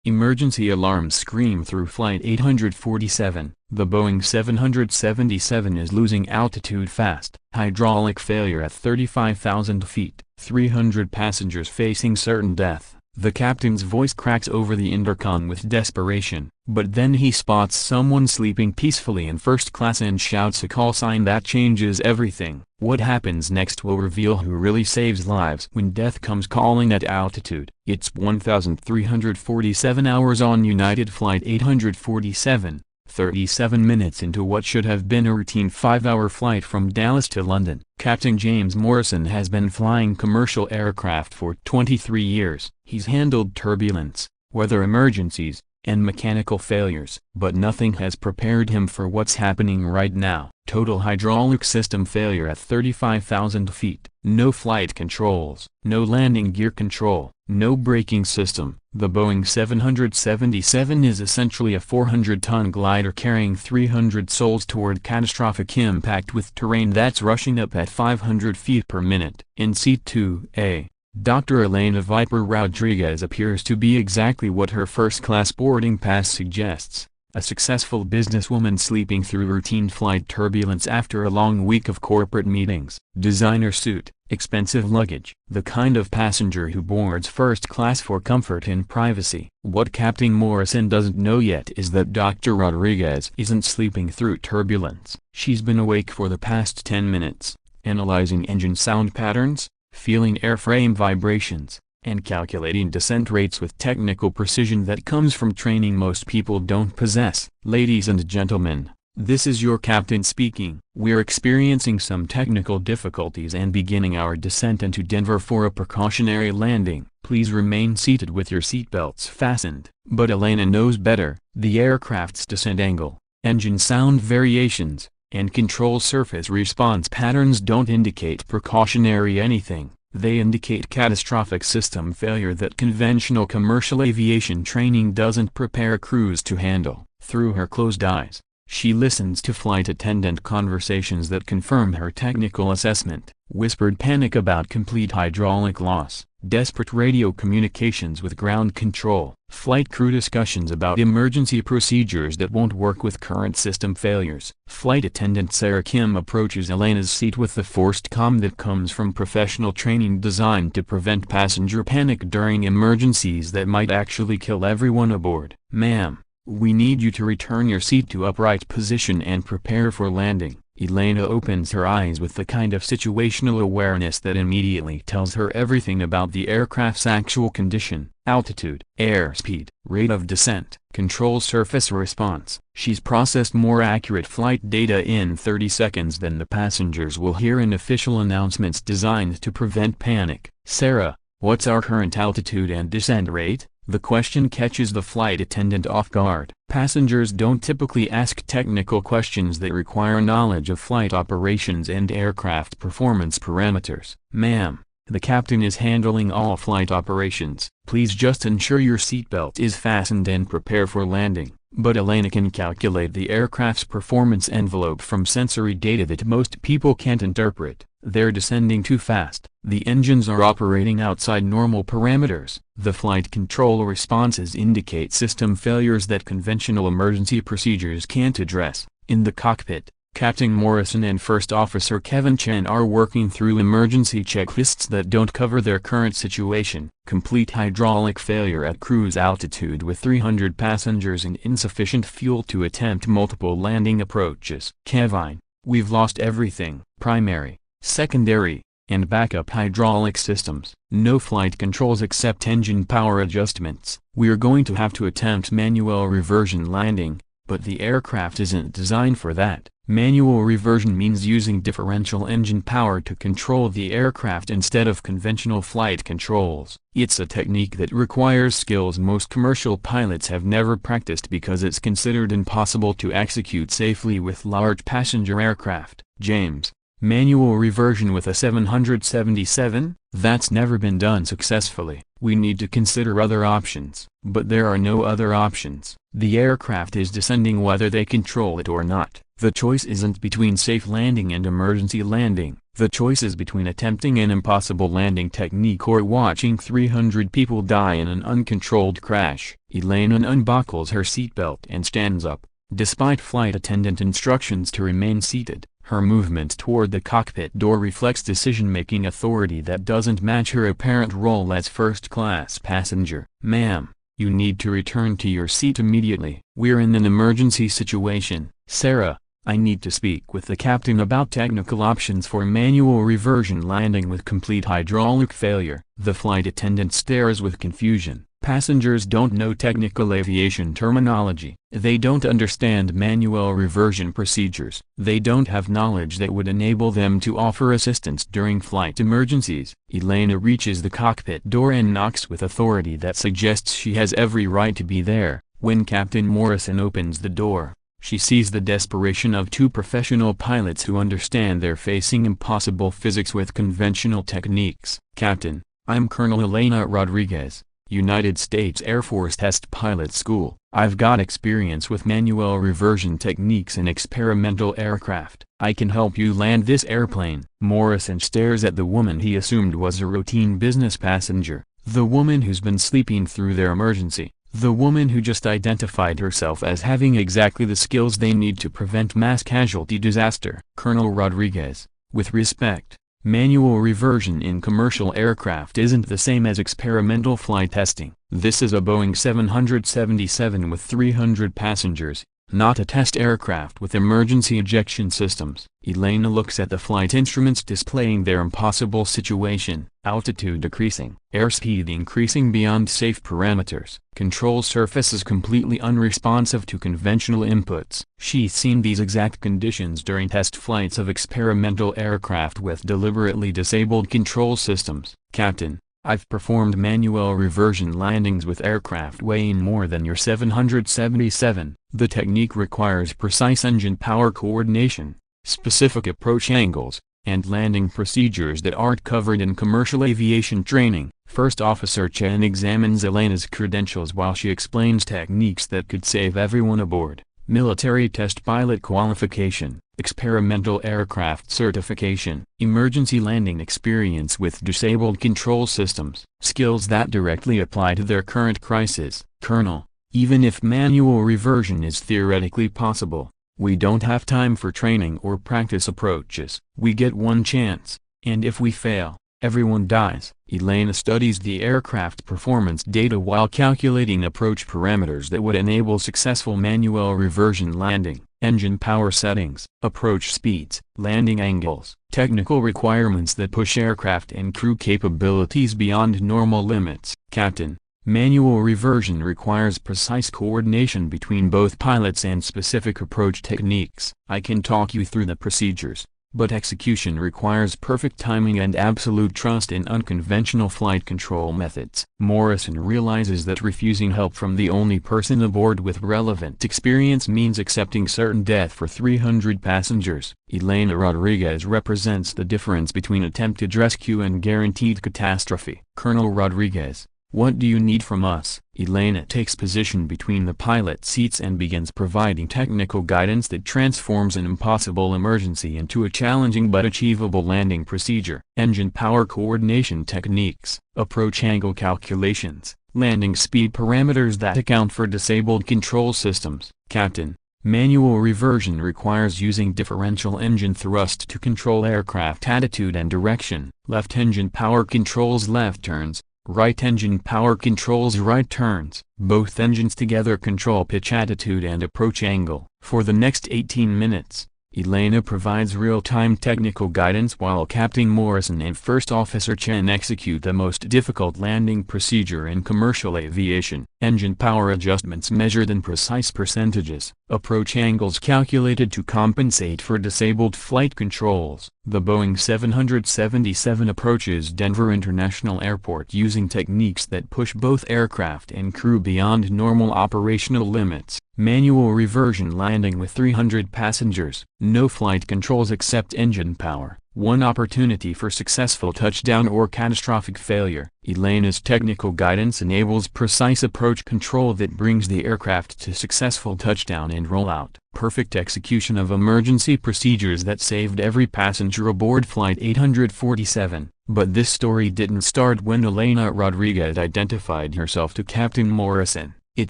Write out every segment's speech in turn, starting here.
Emergency alarms scream through Flight 847. The Boeing 777 is losing altitude fast. Hydraulic failure at 35,000 feet. 300 passengers facing certain death. The captain's voice cracks over the intercom with desperation, but then he spots someone sleeping peacefully in first class and shouts a call sign that changes everything. What happens next will reveal who really saves lives when death comes calling at altitude. It's 1,347 hours on United Flight 847, 37 minutes into what should have been a routine 5-hour flight from Dallas to London. Captain James Morrison has been flying commercial aircraft for 23 years. He's handled turbulence, weather emergencies, and mechanical failures, but nothing has prepared him for what's happening right now. Total hydraulic system failure at 35,000 feet. No flight controls, no landing gear control, no braking system. The Boeing 777 is essentially a 400-ton glider carrying 300 souls toward catastrophic impact with terrain that's rushing up at 500 feet per minute. In Seat 2A, Dr. Elena Viper Rodriguez appears to be exactly what her first-class boarding pass suggests. A successful businesswoman sleeping through routine flight turbulence after a long week of corporate meetings. Designer suit, expensive luggage. The kind of passenger who boards first class for comfort and privacy. What Captain Morrison doesn't know yet is that Dr. Rodriguez isn't sleeping through turbulence. She's been awake for the past 10 minutes, analyzing engine sound patterns, feeling airframe vibrations, and calculating descent rates with technical precision that comes from training most people don't possess. Ladies and gentlemen, this is your captain speaking. We're experiencing some technical difficulties and beginning our descent into Denver for a precautionary landing. Please remain seated with your seatbelts fastened. But Elena knows better. The aircraft's descent angle, engine sound variations, and control surface response patterns don't indicate precautionary anything. They indicate catastrophic system failure that conventional commercial aviation training doesn't prepare crews to handle. Through her closed eyes, she listens to flight attendant conversations that confirm her technical assessment. Whispered panic about complete hydraulic loss. Desperate radio communications with ground control. Flight crew discussions about emergency procedures that won't work with current system failures. Flight attendant Sarah Kim approaches Elena's seat with the forced calm that comes from professional training designed to prevent passenger panic during emergencies that might actually kill everyone aboard. "Ma'am, we need you to return your seat to upright position and prepare for landing." Elena opens her eyes with the kind of situational awareness that immediately tells her everything about the aircraft's actual condition: altitude, airspeed, rate of descent, control surface response. She's processed more accurate flight data in 30 seconds than the passengers will hear in official announcements designed to prevent panic. "Sarah, what's our current altitude and descent rate?" The question catches the flight attendant off guard. Passengers don't typically ask technical questions that require knowledge of flight operations and aircraft performance parameters. "Ma'am, the captain is handling all flight operations. Please just ensure your seatbelt is fastened and prepare for landing." But Elena can calculate the aircraft's performance envelope from sensory data that most people can't interpret. They're descending too fast. The engines are operating outside normal parameters. The flight control responses indicate system failures that conventional emergency procedures can't address. In the cockpit, Captain Morrison and First Officer Kevin Chen are working through emergency checklists that don't cover their current situation. Complete hydraulic failure at cruise altitude with 300 passengers and insufficient fuel to attempt multiple landing approaches. "Kevin, we've lost everything. Primary, secondary, and backup hydraulic systems. No flight controls except engine power adjustments. We're going to have to attempt manual reversion landing, but the aircraft isn't designed for that." Manual reversion means using differential engine power to control the aircraft instead of conventional flight controls. It's a technique that requires skills most commercial pilots have never practiced because it's considered impossible to execute safely with large passenger aircraft. "James, manual reversion with a 777? That's never been done successfully. We need to consider other options. But there are no other options. The aircraft is descending whether they control it or not. The choice isn't between safe landing and emergency landing. The choice is between attempting an impossible landing technique or watching 300 people die in an uncontrolled crash. Elena unbuckles her seatbelt and stands up. Despite flight attendant instructions to remain seated, her movement toward the cockpit door reflects decision-making authority that doesn't match her apparent role as first-class passenger. "Ma'am, you need to return to your seat immediately. We're in an emergency situation." "Sarah, I need to speak with the captain about technical options for manual reversion landing with complete hydraulic failure." The flight attendant stares with confusion. Passengers don't know technical aviation terminology. They don't understand manual reversion procedures. They don't have knowledge that would enable them to offer assistance during flight emergencies. Elena reaches the cockpit door and knocks with authority that suggests she has every right to be there. When Captain Morrison opens the door, she sees the desperation of two professional pilots who understand they're facing impossible physics with conventional techniques. "Captain, I'm Colonel Elena Rodriguez, United States Air Force Test Pilot School. I've got experience with manual reversion techniques in experimental aircraft. I can help you land this airplane." Morrison stares at the woman he assumed was a routine business passenger, the woman who's been sleeping through their emergency, the woman who just identified herself as having exactly the skills they need to prevent mass casualty disaster. "Colonel Rodriguez, with respect, manual reversion in commercial aircraft isn't the same as experimental flight testing. This is a Boeing 777 with 300 passengers, not a test aircraft with emergency ejection systems." Elena looks at the flight instruments displaying their impossible situation. Altitude decreasing, airspeed increasing beyond safe parameters, control surfaces completely unresponsive to conventional inputs. She's seen these exact conditions during test flights of experimental aircraft with deliberately disabled control systems. "Captain, I've performed manual reversion landings with aircraft weighing more than your 777. The technique requires precise engine power coordination, specific approach angles, and landing procedures that aren't covered in commercial aviation training." First Officer Chen examines Elena's credentials while she explains techniques that could save everyone aboard. Military test pilot qualification, experimental aircraft certification, emergency landing experience with disabled control systems, skills that directly apply to their current crisis. "Colonel, even if manual reversion is theoretically possible, we don't have time for training or practice approaches. We get one chance, and if we fail, everyone dies." Elena studies the aircraft performance data while calculating approach parameters that would enable successful manual reversion landing. Engine power settings, approach speeds, landing angles, technical requirements that push aircraft and crew capabilities beyond normal limits. "Captain, manual reversion requires precise coordination between both pilots and specific approach techniques. I can talk you through the procedures, but execution requires perfect timing and absolute trust in unconventional flight control methods." Morrison realizes that refusing help from the only person aboard with relevant experience means accepting certain death for 300 passengers. Elena Rodriguez represents the difference between attempted rescue and guaranteed catastrophe. "Colonel Rodriguez, what do you need from us?" Elena takes position between the pilot seats and begins providing technical guidance that transforms an impossible emergency into a challenging but achievable landing procedure. Engine power coordination techniques, approach angle calculations, landing speed parameters that account for disabled control systems. "Captain, manual reversion requires using differential engine thrust to control aircraft attitude and direction. Left engine power controls left turns, right engine power controls right turns. Both engines together control pitch attitude and approach angle." For the next 18 minutes, Elena provides real-time technical guidance while Captain Morrison and First Officer Chen execute the most difficult landing procedure in commercial aviation. Engine power adjustments measured in precise percentages. Approach angles calculated to compensate for disabled flight controls. The Boeing 777 approaches Denver International Airport using techniques that push both aircraft and crew beyond normal operational limits. Manual reversion landing with 300 passengers. No flight controls except engine power. One opportunity for successful touchdown or catastrophic failure. Elena's technical guidance enables precise approach control that brings the aircraft to successful touchdown and rollout. Perfect execution of emergency procedures that saved every passenger aboard Flight 847. But this story didn't start when Elena Rodriguez identified herself to Captain Morrison. It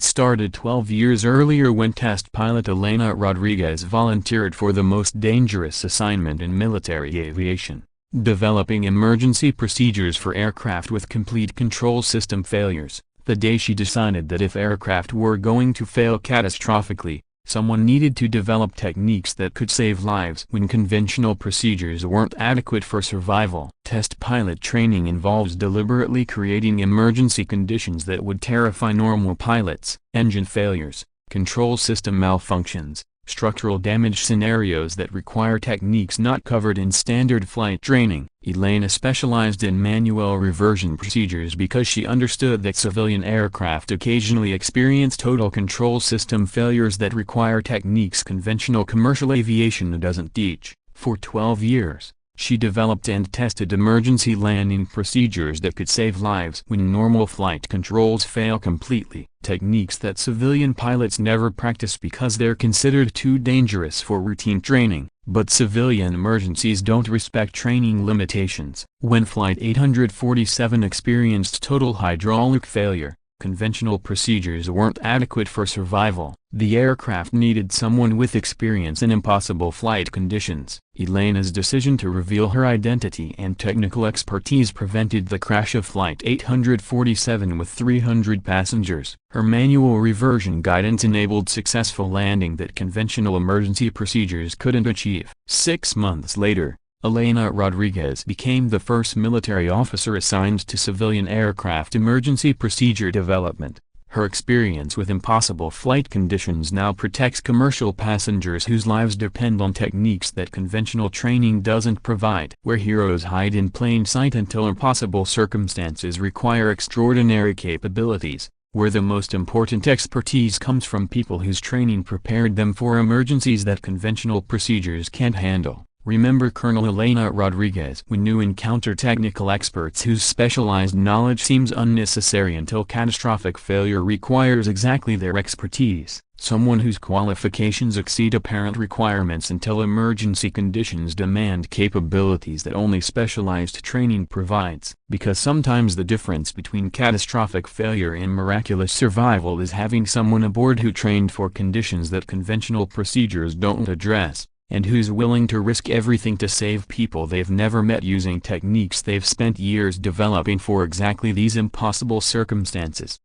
started 12 years earlier when test pilot Elena Rodriguez volunteered for the most dangerous assignment in military aviation, developing emergency procedures for aircraft with complete control system failures. The day she decided that if aircraft were going to fail catastrophically, someone needed to develop techniques that could save lives when conventional procedures weren't adequate for survival. Test pilot training involves deliberately creating emergency conditions that would terrify normal pilots. Engine failures, control system malfunctions, structural damage scenarios that require techniques not covered in standard flight training. Elena specialized in manual reversion procedures because she understood that civilian aircraft occasionally experience total control system failures that require techniques conventional commercial aviation doesn't teach. For 12 years, she developed and tested emergency landing procedures that could save lives when normal flight controls fail completely. Techniques that civilian pilots never practice because they're considered too dangerous for routine training. But civilian emergencies don't respect training limitations. When Flight 847 experienced total hydraulic failure, conventional procedures weren't adequate for survival. The aircraft needed someone with experience in impossible flight conditions. Elena's decision to reveal her identity and technical expertise prevented the crash of Flight 847 with 300 passengers. Her manual reversion guidance enabled successful landing that conventional emergency procedures couldn't achieve. 6 months later, Elena Rodriguez became the first military officer assigned to civilian aircraft emergency procedure development. Her experience with impossible flight conditions now protects commercial passengers whose lives depend on techniques that conventional training doesn't provide. Where heroes hide in plain sight until impossible circumstances require extraordinary capabilities, where the most important expertise comes from people whose training prepared them for emergencies that conventional procedures can't handle. Remember Colonel Elena Rodriguez when you encounter technical experts whose specialized knowledge seems unnecessary until catastrophic failure requires exactly their expertise. Someone whose qualifications exceed apparent requirements until emergency conditions demand capabilities that only specialized training provides. Because sometimes the difference between catastrophic failure and miraculous survival is having someone aboard who trained for conditions that conventional procedures don't address, and who's willing to risk everything to save people they've never met using techniques they've spent years developing for exactly these impossible circumstances.